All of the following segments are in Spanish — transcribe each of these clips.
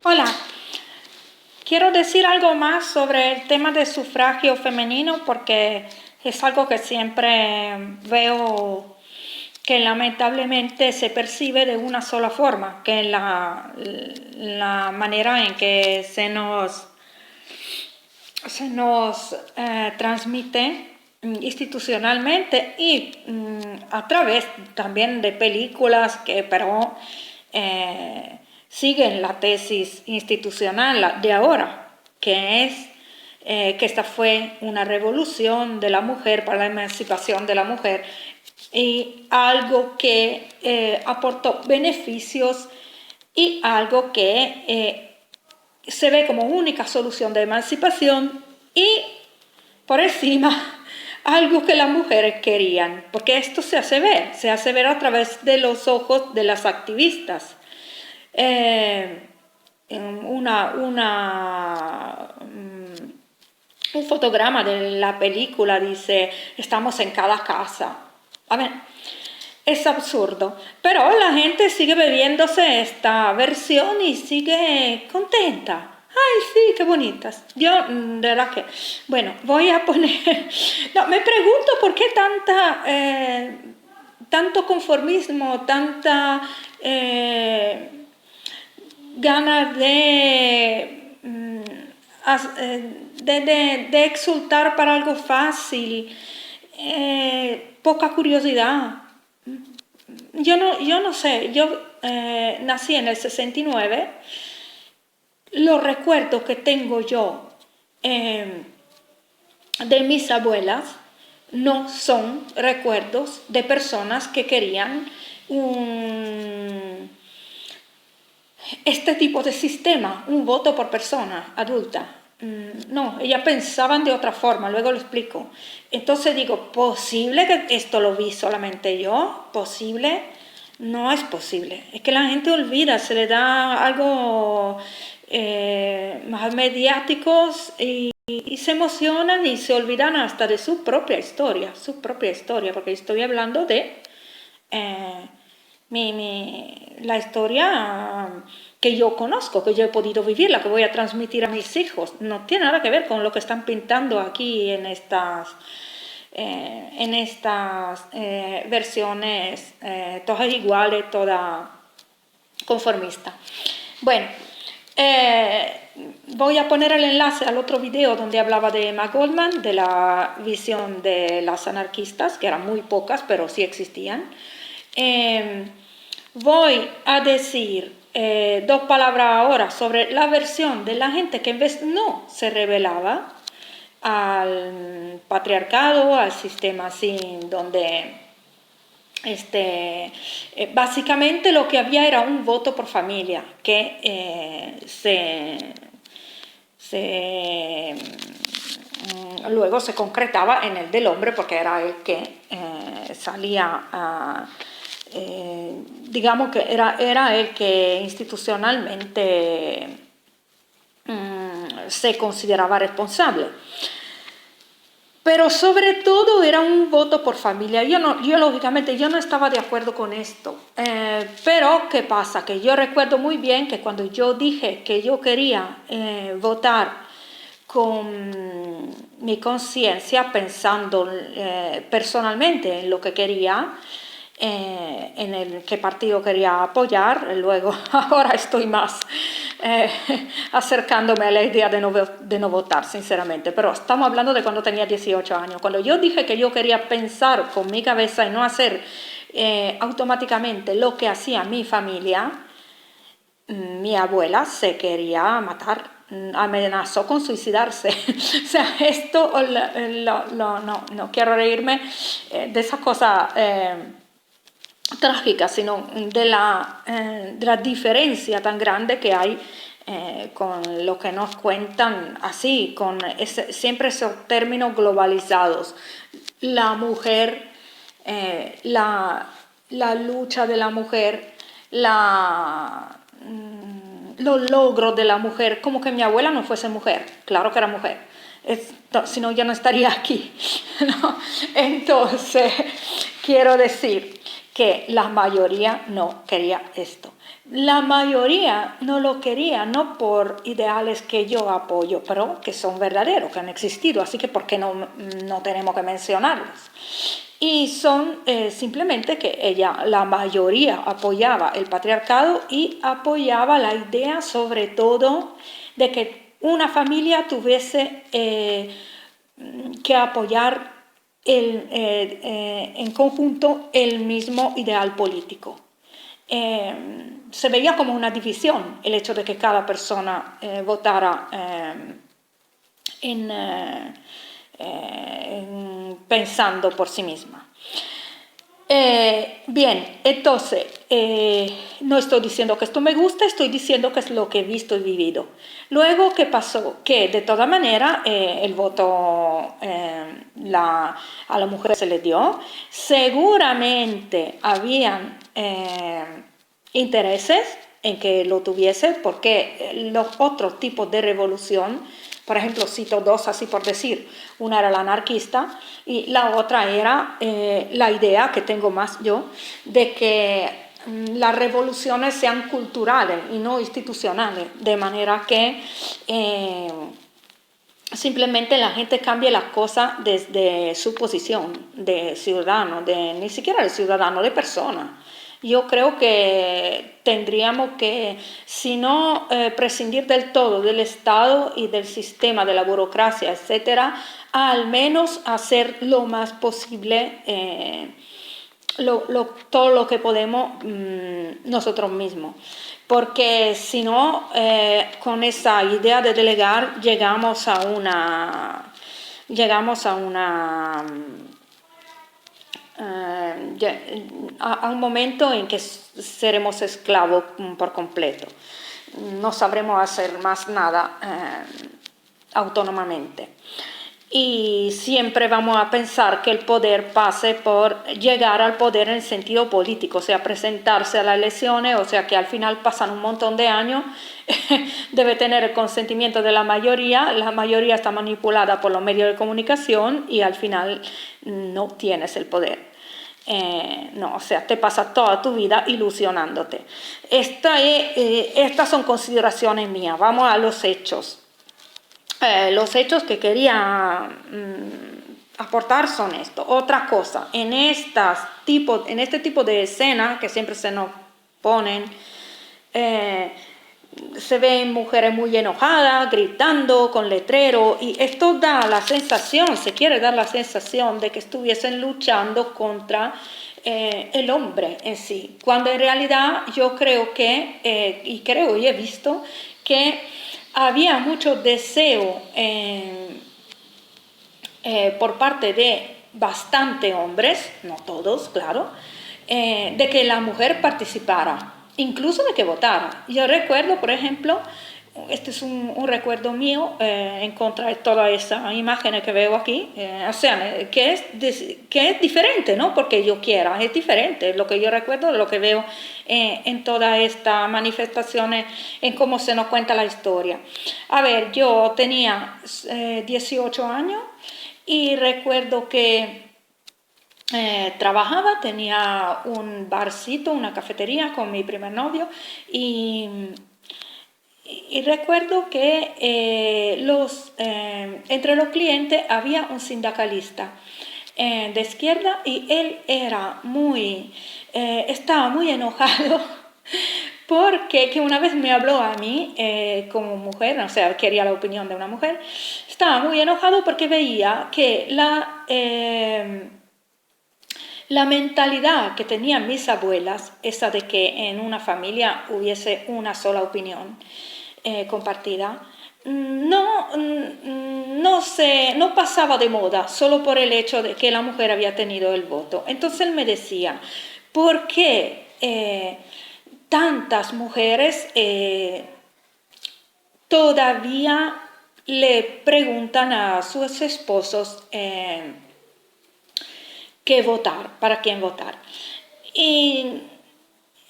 Hola, quiero decir algo más sobre el tema del sufragio femenino porque es algo que siempre veo que lamentablemente se percibe de una sola forma, que la manera en que se nos transmite institucionalmente y a través también de películas pero siguen la tesis institucional de ahora, que es que esta fue una revolución de la mujer para la emancipación de la mujer y algo que aportó beneficios y algo que se ve como única solución de emancipación y por encima algo que las mujeres querían, porque esto se hace ver a través de los ojos de las activistas. Un fotograma de la película dice, estamos en cada casa. A ver, es absurdo, pero la gente sigue bebiéndose esta versión y sigue contenta. Ay, sí, qué bonitas. Yo, de verdad que, bueno, voy a poner, no, me pregunto por qué tanto conformismo, tanta ganas de exultar para algo fácil, poca curiosidad. Yo no sé, yo nací en el 69, los recuerdos que tengo yo de mis abuelas no son recuerdos de personas que querían este tipo de sistema, un voto por persona adulta. No, ellas pensaban de otra forma, luego lo explico. Entonces digo, ¿posible que esto lo vi solamente yo? ¿Posible? No es posible. Es que la gente olvida, se le da algo más mediáticos y se emocionan y se olvidan hasta de su propia historia, porque estoy hablando de la historia que yo conozco, que yo he podido vivir, la que voy a transmitir a mis hijos. No tiene nada que ver con lo que están pintando aquí en estas versiones, todas iguales, todas conformistas. Bueno, voy a poner el enlace al otro video donde hablaba de Emma Goldman, de la visión de las anarquistas, que eran muy pocas, pero sí existían. Voy a decir dos palabras ahora sobre la versión de la gente que en vez no se rebelaba al patriarcado, al sistema así, donde básicamente lo que había era un voto por familia que luego se concretaba en el del hombre porque era el que salía a digamos que era el que institucionalmente se consideraba responsable. Pero sobre todo era un voto por familia. Yo lógicamente no estaba de acuerdo con esto. Pero ¿qué pasa? Que yo recuerdo muy bien que cuando yo dije que yo quería votar con mi conciencia, pensando personalmente en lo que quería, en el qué partido quería apoyar, luego ahora estoy más acercándome a la idea de no votar, sinceramente, pero estamos hablando de cuando tenía 18 años. Cuando yo dije que yo quería pensar con mi cabeza y no hacer automáticamente lo que hacía mi familia, mi abuela se quería matar, amenazó con suicidarse. O sea, esto no quiero reírme de esas cosas trágica, sino de la diferencia tan grande que hay con lo que nos cuentan así, con siempre esos términos globalizados. La mujer, la lucha de la mujer, los logros de la mujer, como que mi abuela no fuese mujer, claro que era mujer. Si no, ya no estaría aquí, ¿no? Entonces, quiero decir que la mayoría no quería esto. la mayoría no lo quería, no por ideales que yo apoyo, pero que son verdaderos, que han existido, así que ¿por qué no tenemos que mencionarlos? Y son simplemente que la mayoría apoyaba el patriarcado y apoyaba la idea sobre todo de que una familia tuviese que apoyar en conjunto el mismo ideal político. Se veía como una división el hecho de que cada persona votara pensando por sí misma. Bien, entonces, no estoy diciendo que esto me gusta, estoy diciendo que es lo que he visto y vivido. Luego, ¿qué pasó? Que de toda manera el voto a la mujer se le dio. Seguramente habían intereses en que lo tuviese, porque los otros tipos de revolución, por ejemplo, cito dos así por decir, una era la anarquista y la otra era la idea que tengo más yo de que las revoluciones sean culturales y no institucionales, de manera que simplemente la gente cambie las cosas desde su posición de ciudadano, ni siquiera de ciudadano, de persona. Yo creo que tendríamos que, si no prescindir del todo del Estado y del sistema, de la burocracia, etcétera, al menos hacer lo más posible todo lo que podemos nosotros mismos. Porque si no, con esa idea de delegar llegamos a un momento en que seremos esclavos por completo. No sabremos hacer más nada autónomamente. Y siempre vamos a pensar que el poder pase por llegar al poder en el sentido político, o sea, presentarse a las elecciones, o sea, que al final pasan un montón de años, debe tener el consentimiento de la mayoría está manipulada por los medios de comunicación y al final no tienes el poder. No, o sea, te pasas toda tu vida ilusionándote. Estas son consideraciones mías. Vamos a los hechos. Los hechos que quería aportar son esto. Otra cosa, en este tipo de escena que siempre se nos ponen, se ven mujeres muy enojadas, gritando con letrero, y esto da la sensación, se quiere dar la sensación de que estuviesen luchando contra el hombre en sí, cuando en realidad yo creo que, y he visto que había mucho deseo por parte de bastantes hombres, no todos, claro, de que la mujer participara, incluso de que votara. Yo recuerdo, por ejemplo, este es un recuerdo mío en contra de todas esas imágenes que veo aquí, o sea, que es diferente, no porque yo quiera, es diferente lo que yo recuerdo, lo que veo en todas estas manifestaciones, en cómo se nos cuenta la historia. A ver, yo tenía 18 años y recuerdo que trabajaba, tenía un barcito, una cafetería con mi primer novio y recuerdo que entre los clientes había un sindicalista de izquierda y él estaba muy enojado porque que una vez me habló a mí como mujer, o sea, quería la opinión de una mujer, estaba muy enojado porque veía que la mentalidad que tenían mis abuelas, esa de que en una familia hubiese una sola opinión compartida, no pasaba de moda solo por el hecho de que la mujer había tenido el voto. Entonces él me decía, ¿por qué tantas mujeres todavía le preguntan a sus esposos qué votar, para quién votar? Y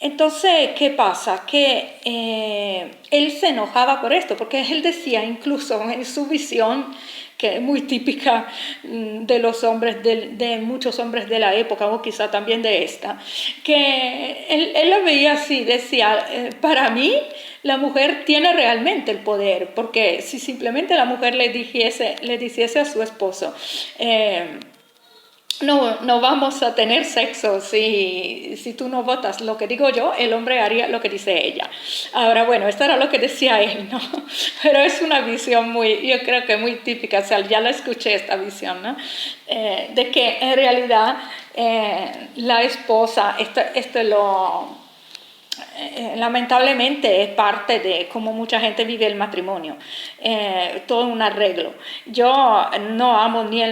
Entonces, ¿qué pasa? Que él se enojaba por esto, porque él decía incluso en su visión, que es muy típica de los hombres, de muchos hombres de la época, o quizá también de esta, que él lo veía así, decía, para mí la mujer tiene realmente el poder, porque si simplemente la mujer le dijese a su esposo, no vamos a tener sexo si tú no votas lo que digo yo, el hombre haría lo que dice ella. Ahora, bueno, esto era lo que decía él, ¿no? Pero es una visión yo creo que muy típica, o sea, ya la escuché esta visión, ¿no? De que en realidad la esposa, esto lo lamentablemente es parte de cómo mucha gente vive el matrimonio, todo un arreglo. Yo no amo ni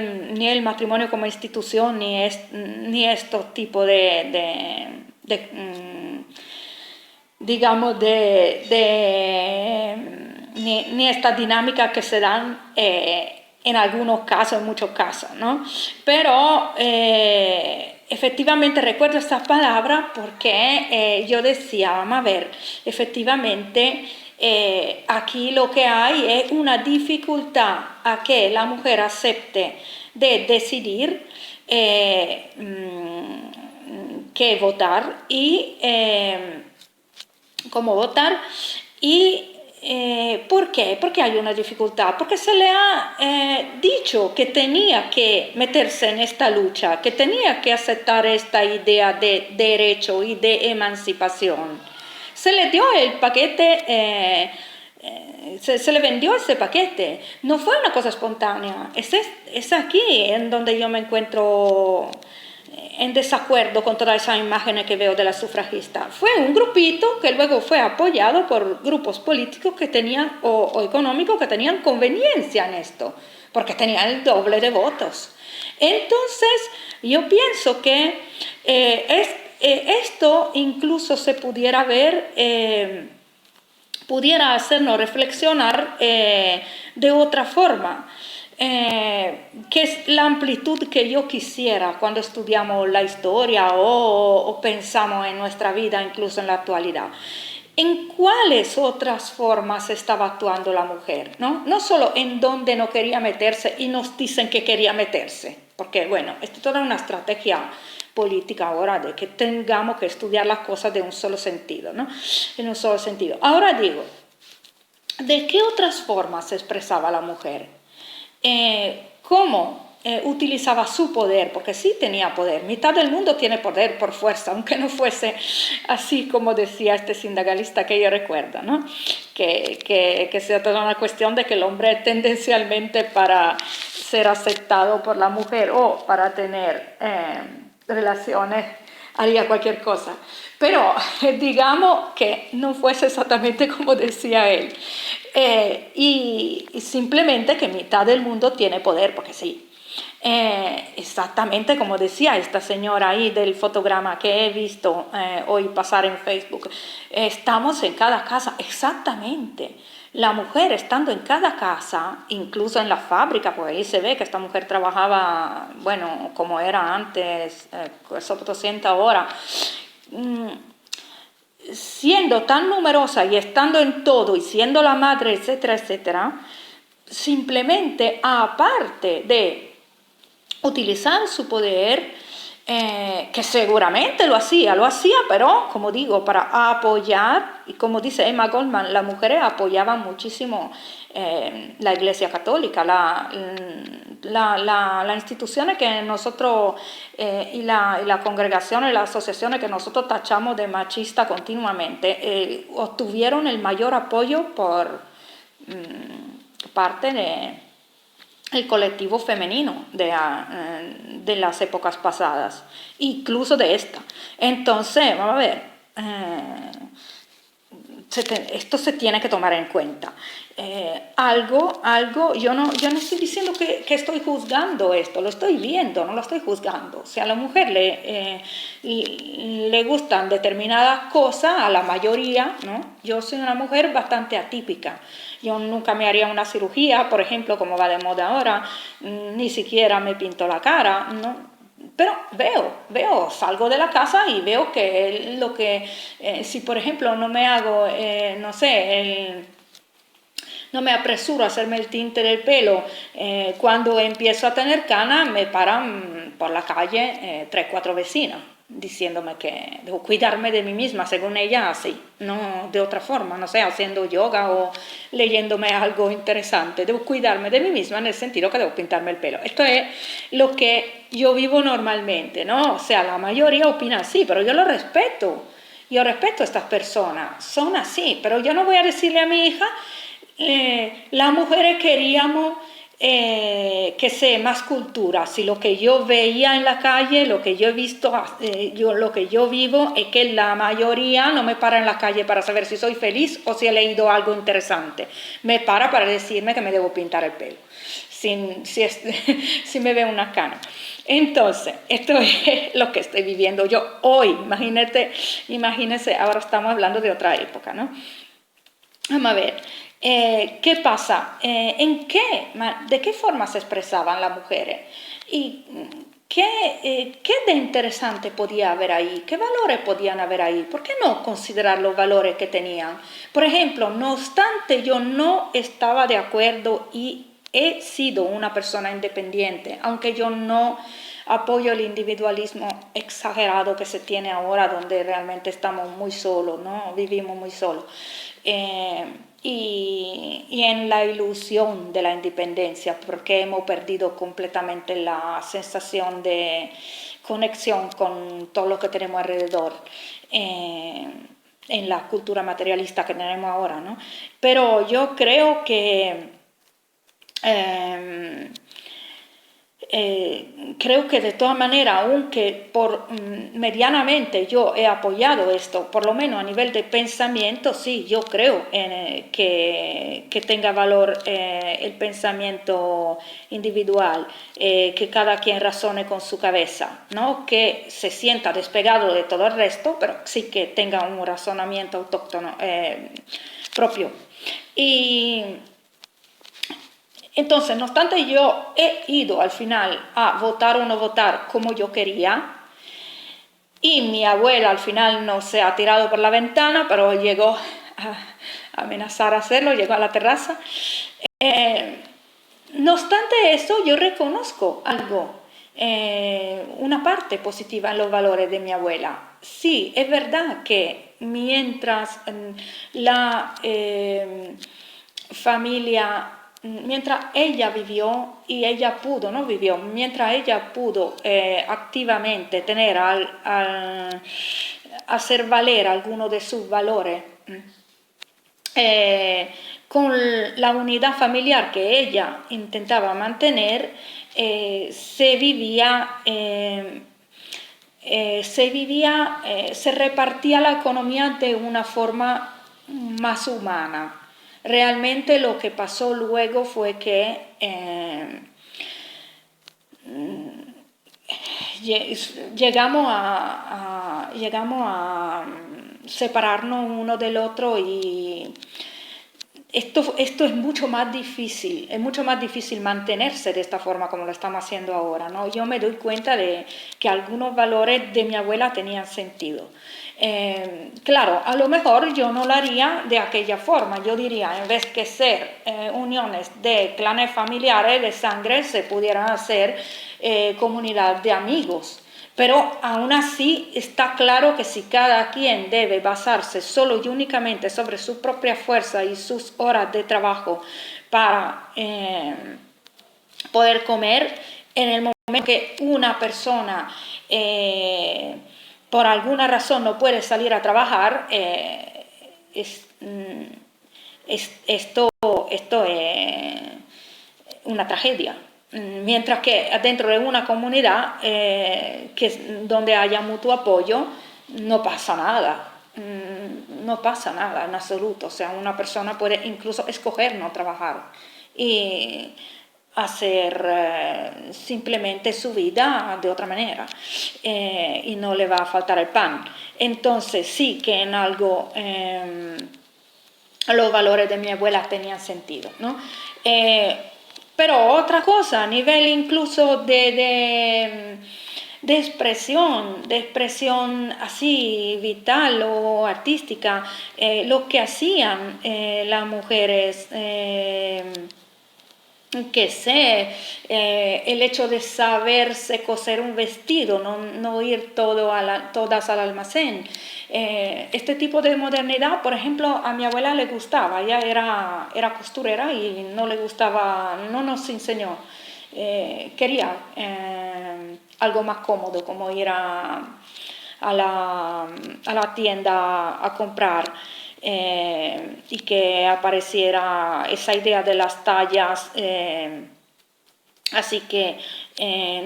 el matrimonio como institución, ni estos tipos digamos, ni esta dinámica que se dan en algunos casos, en muchos casos, ¿no? Pero efectivamente recuerdo estas palabras porque yo decía, vamos a ver, efectivamente aquí lo que hay es una dificultad a que la mujer acepte de decidir qué votar y cómo votar y ¿por qué? Porque hay una dificultad, porque se le ha dicho que tenía que meterse en esta lucha, que tenía que aceptar esta idea de derecho y de emancipación. Se le dio el paquete, se le vendió ese paquete, no fue una cosa espontánea, es aquí en donde yo me encuentro en desacuerdo con todas esas imágenes que veo de la sufragista. Fue un grupito que luego fue apoyado por grupos políticos que tenían, o económicos que tenían conveniencia en esto, porque tenían el doble de votos. Entonces, yo pienso que esto incluso se pudiera ver, pudiera hacernos reflexionar de otra forma. Que es la amplitud que yo quisiera cuando estudiamos la historia o pensamos en nuestra vida, incluso en la actualidad. ¿En cuáles otras formas estaba actuando la mujer? No solo en dónde no quería meterse y nos dicen que quería meterse, porque bueno, esto es toda una estrategia política ahora de que tengamos que estudiar las cosas de un solo sentido, ¿no? En un solo sentido. Ahora digo, ¿de qué otras formas se expresaba la mujer? Cómo utilizaba su poder, porque sí tenía poder. Mitad del mundo tiene poder por fuerza, aunque no fuese así como decía este sindicalista que yo recuerdo, ¿no? Que sea toda una cuestión de que el hombre tendencialmente para ser aceptado por la mujer o para tener relaciones haría cualquier cosa. Pero digamos que no fuese exactamente como decía él. Y simplemente que mitad del mundo tiene poder, porque sí. Exactamente como decía esta señora ahí del fotograma que he visto hoy pasar en Facebook. Estamos en cada casa, exactamente. La mujer estando en cada casa, incluso en la fábrica, pues ahí se ve que esta mujer trabajaba, bueno, como era antes, sobre 200 horas. Siendo tan numerosa y estando en todo y siendo la madre, etcétera, etcétera, simplemente aparte de utilizar su poder, que seguramente lo hacía, pero como digo, para apoyar, y como dice Emma Goldman, las mujeres apoyaban muchísimo la Iglesia Católica, las instituciones que nosotros y la congregación y las asociaciones que nosotros tachamos de machista continuamente, obtuvieron el mayor apoyo por parte del colectivo femenino de las épocas pasadas, incluso de esta. Entonces, vamos a ver, esto se tiene que tomar en cuenta. Yo no estoy diciendo que estoy juzgando esto, lo estoy viendo, no lo estoy juzgando. Si a la mujer le gustan determinadas cosas, a la mayoría, ¿no? Yo soy una mujer bastante atípica. Yo nunca me haría una cirugía, por ejemplo, como va de moda ahora, ni siquiera me pinto la cara, ¿no? pero salgo de la casa y veo que si por ejemplo no me hago, no sé, no me apresuro a hacerme el tinte del pelo, cuando empiezo a tener cana me paran por la calle 3, 4 vecinas diciéndome que debo cuidarme de mí misma, según ella, así, no de otra forma, no sé, haciendo yoga o leyéndome algo interesante. Debo cuidarme de mí misma en el sentido que debo pintarme el pelo. Esto es lo que yo vivo normalmente, ¿no? O sea, la mayoría opina así, pero yo lo respeto. Yo respeto a estas personas, son así, pero yo no voy a decirle a mi hija, las mujeres queríamos que sea más cultura. Si lo que yo veía en la calle, lo que yo he visto, lo que yo vivo es que la mayoría no me para en la calle para saber si soy feliz o si he leído algo interesante. Me para decirme que me debo pintar el pelo, si me ve una cana. Entonces, esto es lo que estoy viviendo yo hoy. Imagínense, ahora estamos hablando de otra época, ¿no? Vamos a ver, ¿qué pasa? ¿De qué forma se expresaban las mujeres? ¿Y qué de interesante podía haber ahí? ¿Qué valores podían haber ahí? ¿Por qué no considerar los valores que tenían? Por ejemplo, no obstante, yo no estaba de acuerdo y he sido una persona independiente, aunque yo no apoyo el individualismo exagerado que se tiene ahora, donde realmente estamos muy solos, ¿no? Vivimos muy solos. Y en la ilusión de la independencia, porque hemos perdido completamente la sensación de conexión con todo lo que tenemos alrededor, en la cultura materialista que tenemos ahora, ¿no? Pero yo creo que creo que de todas maneras, aunque medianamente yo he apoyado esto, por lo menos a nivel de pensamiento, sí, yo creo que tenga valor el pensamiento individual, que cada quien razone con su cabeza, ¿no? Que se sienta despegado de todo el resto, pero sí que tenga un razonamiento autóctono propio. Y entonces, no obstante, yo he ido al final a votar o no votar como yo quería, y mi abuela al final no se ha tirado por la ventana, pero llegó a amenazar a hacerlo, llegó a la terraza. No obstante eso, yo reconozco algo, una parte positiva en los valores de mi abuela. Sí, es verdad que mientras la familia, mientras ella vivió y ella pudo, no vivió, mientras ella pudo activamente hacer valer algunos de sus valores, con la unidad familiar que ella intentaba mantener, se repartía la economía de una forma más humana. Realmente lo que pasó luego fue que llegamos a separarnos uno del otro, y esto es mucho más difícil mantenerse de esta forma como lo estamos haciendo ahora, ¿no? Yo me doy cuenta de que algunos valores de mi abuela tenían sentido. Claro, a lo mejor yo no lo haría de aquella forma. Yo diría, en vez que ser uniones de clanes familiares de sangre, se pudieran hacer comunidad de amigos. Pero aún así está claro que si cada quien debe basarse solo y únicamente sobre su propia fuerza y sus horas de trabajo para poder comer, en el momento que una persona por alguna razón no puede salir a trabajar, esto es una tragedia. Mientras que dentro de una comunidad donde haya mutuo apoyo, no pasa nada. No pasa nada en absoluto. O sea, una persona puede incluso escoger no trabajar y hacer simplemente su vida de otra manera, y no le va a faltar el pan. Entonces sí que en algo los valores de mi abuela tenían sentido, ¿no? Pero otra cosa, a nivel incluso de expresión así vital o artística, lo que hacían las mujeres. Que sé, el hecho de saberse coser un vestido, no ir todas al almacén. Este tipo de modernidad, por ejemplo, a mi abuela le gustaba, ella era costurera y no le gustaba, no nos enseñó. Quería algo más cómodo, como ir a la tienda a comprar. Y que apareciera esa idea de las tallas, así que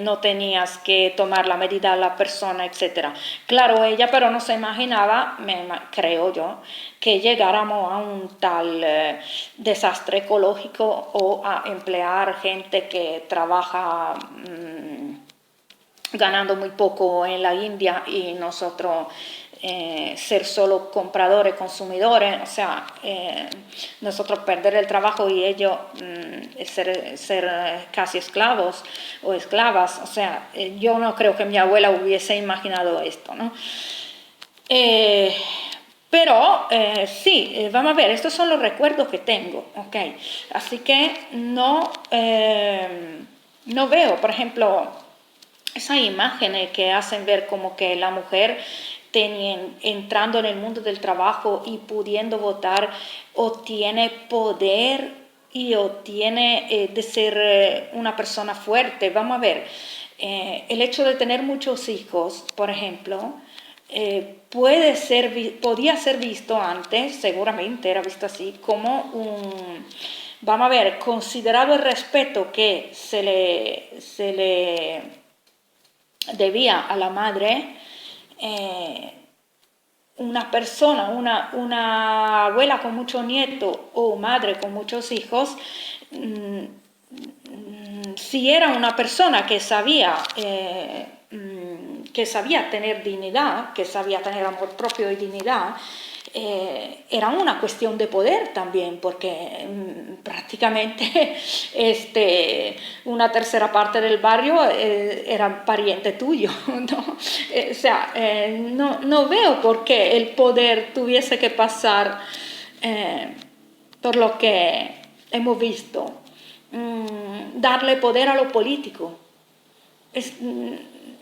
no tenías que tomar la medida de la persona, etc. Claro, ella pero no se imaginaba, creo yo, que llegáramos a un tal desastre ecológico o a emplear gente que trabaja ganando muy poco en la India y nosotros ser solo compradores, consumidores, o sea, nosotros perder el trabajo y ellos ser casi esclavos o esclavas, o sea, yo no creo que mi abuela hubiese imaginado esto, ¿no? Pero sí, vamos a ver, estos son los recuerdos que tengo, ¿ok? Así que no veo, por ejemplo, esas imágenes que hacen ver como que la mujer entrando en el mundo del trabajo y pudiendo votar o tiene poder y o tiene de ser una persona fuerte. Vamos a ver, el hecho de tener muchos hijos, por ejemplo, podía ser visto antes, seguramente era visto así, como vamos a ver, considerado el respeto que se le debía a la madre, una persona, una abuela con muchos nietos o madre con muchos hijos, si era una persona que sabía tener dignidad, que sabía tener amor propio y dignidad, era una cuestión de poder también, porque prácticamente una tercera parte del barrio era pariente tuyo, ¿no? O sea, no veo por qué el poder tuviese que pasar por lo que hemos visto, darle poder a lo político.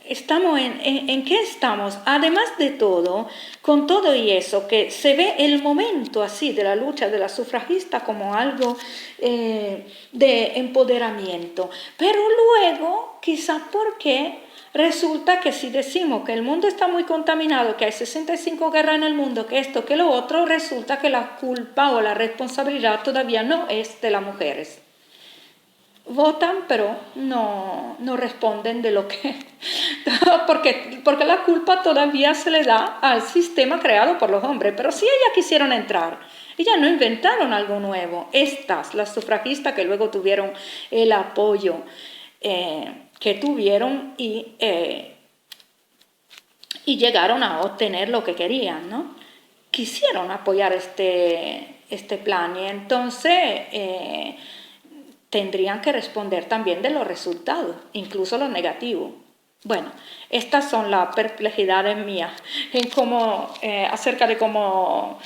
Estamos en qué estamos, además de todo, con todo y eso, que se ve el momento así de la lucha de la sufragista como algo de empoderamiento, pero luego, quizás porque resulta que si decimos que el mundo está muy contaminado, que hay 65 guerras en el mundo, que esto, que lo otro, resulta que la culpa o la responsabilidad todavía no es de las mujeres. Votan, pero no responden de lo que... porque la culpa todavía se le da al sistema creado por los hombres. Pero si ellas quisieron entrar, ellas no inventaron algo nuevo. Las sufragistas que luego tuvieron el apoyo que tuvieron y llegaron a obtener lo que querían, ¿no? Quisieron apoyar este plan y entonces... tendrían que responder también de los resultados, incluso los negativos. Bueno, estas son las perplejidades mías acerca de cómo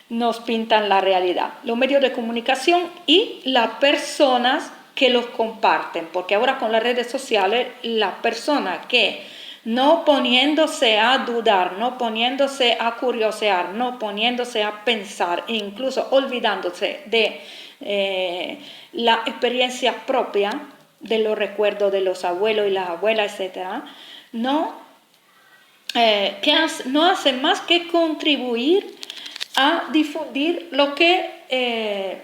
nos pintan la realidad, los medios de comunicación y las personas que los comparten, porque ahora con las redes sociales, las personas que no poniéndose a dudar, no poniéndose a curiosear, no poniéndose a pensar, e incluso olvidándose de la experiencia propia de los recuerdos de los abuelos y las abuelas, etc., no hacen más que contribuir a difundir lo que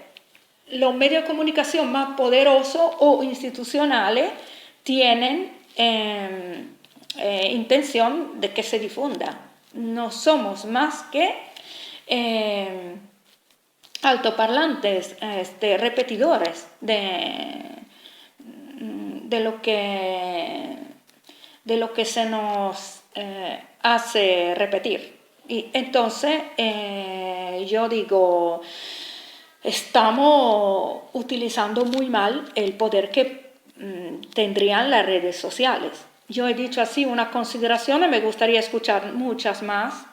los medios de comunicación más poderosos o institucionales tienen intención de que se difunda. No somos más que altoparlantes, repetidores de lo que se nos hace repetir. Y entonces yo digo, estamos utilizando muy mal el poder que tendrían las redes sociales. Yo he dicho así unas consideraciones, me gustaría escuchar muchas más.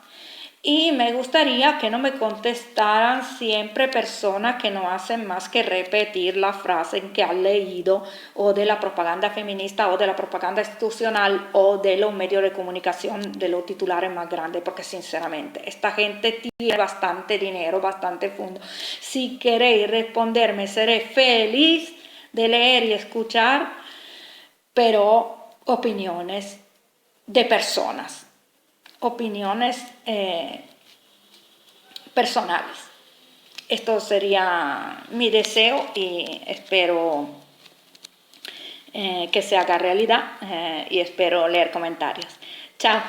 Y me gustaría que no me contestaran siempre personas que no hacen más que repetir la frase que han leído o de la propaganda feminista o de la propaganda institucional o de los medios de comunicación de los titulares más grandes, porque sinceramente esta gente tiene bastante dinero, bastante fondo. Si queréis responderme, seré feliz de leer y escuchar, pero opiniones de personas. Opiniones personales. Esto sería mi deseo y espero que se haga realidad y espero leer comentarios. Chao.